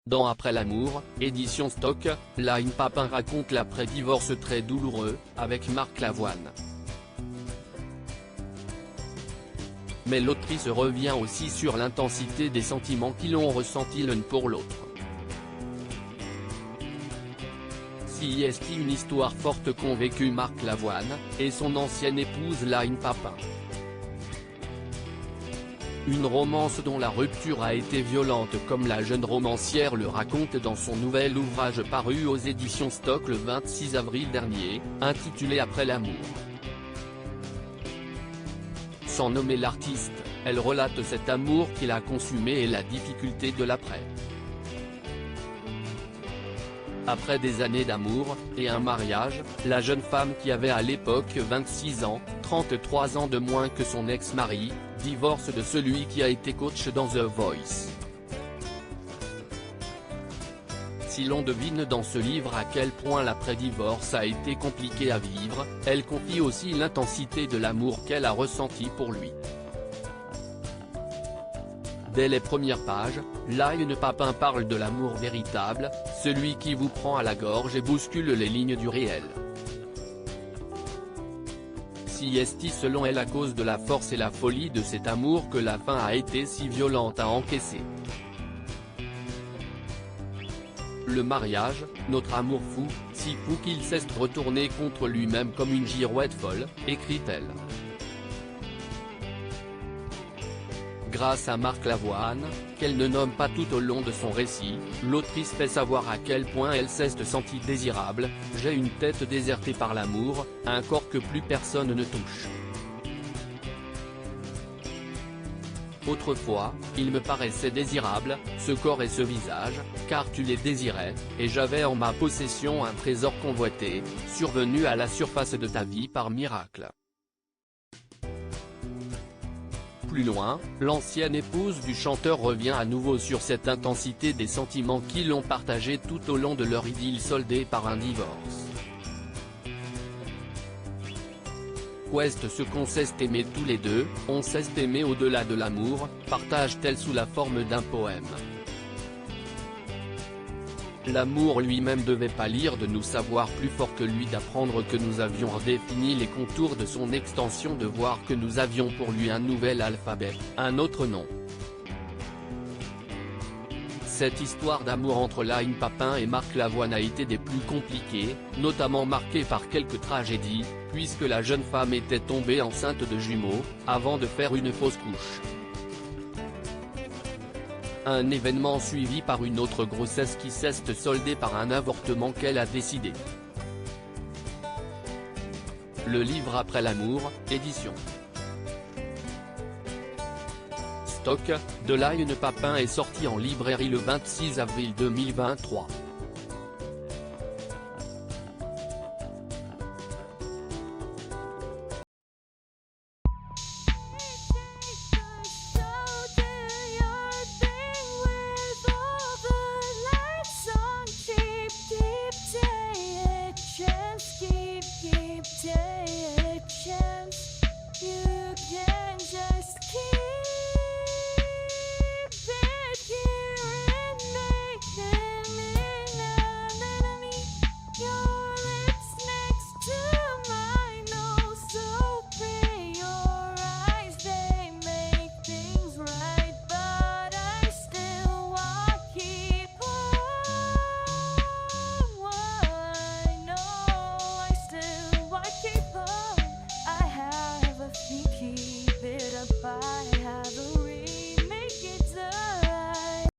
Dans Après l'amour, édition Stock, Line Papin raconte l'après-divorce très douloureux, avec Marc Lavoine. Mais l'autrice revient aussi sur l'intensité des sentiments qu'ils ont ressentis l'un pour l'autre. Si est une histoire forte qu'ont vécu Marc Lavoine, et son ancienne épouse Line Papin. Une romance dont la rupture a été violente comme la jeune romancière le raconte dans son nouvel ouvrage paru aux éditions Stock le 26 avril dernier, intitulé Après l'amour. Sans nommer l'artiste, elle relate cet amour qu'il a consumé et la difficulté de l'après. Après des années d'amour, et un mariage, la jeune femme qui avait à l'époque 26 ans, 33 ans de moins que son ex-mari, divorce de celui qui a été coach dans The Voice. Si l'on devine dans ce livre à quel point l'après-divorce a été compliqué à vivre, elle confie aussi l'intensité de l'amour qu'elle a ressenti pour lui. Dès les premières pages, Line Papin parle de l'amour véritable, celui qui vous prend à la gorge et bouscule les lignes du réel. Si est selon elle à cause de la force et la folie de cet amour que la fin a été si violente à encaisser. Le mariage, notre amour fou, si fou qu'il s'est retourné contre lui-même comme une girouette folle, écrit-elle. Grâce à Marc Lavoine, qu'elle ne nomme pas tout au long de son récit, l'autrice fait savoir à quel point elle s'est sentie désirable. J'ai une tête désertée par l'amour, un corps que plus personne ne touche. Autrefois, il me paraissait désirable, ce corps et ce visage, car tu les désirais, et j'avais en ma possession un trésor convoité, survenu à la surface de ta vie par miracle. Plus loin, l'ancienne épouse du chanteur revient à nouveau sur cette intensité des sentiments qu'ils ont partagé tout au long de leur idylle soldée par un divorce. Quest ce qu'on s'est aimé tous les deux, on s'est aimé au-delà de l'amour, partage-t-elle sous la forme d'un poème. L'amour lui-même devait pâlir de nous savoir plus fort que lui, d'apprendre que nous avions redéfini les contours de son extension, de voir que nous avions pour lui un nouvel alphabet, un autre nom. Cette histoire d'amour entre Line Papin et Marc Lavoine a été des plus compliquées, notamment marquée par quelques tragédies, puisque la jeune femme était tombée enceinte de jumeaux, avant de faire une fausse couche. Un événement suivi par une autre grossesse qui s'est soldée par un avortement qu'elle a décidé. Le livre Après l'amour, édition Stock, de Line Papin est sorti en librairie le 26 avril 2023.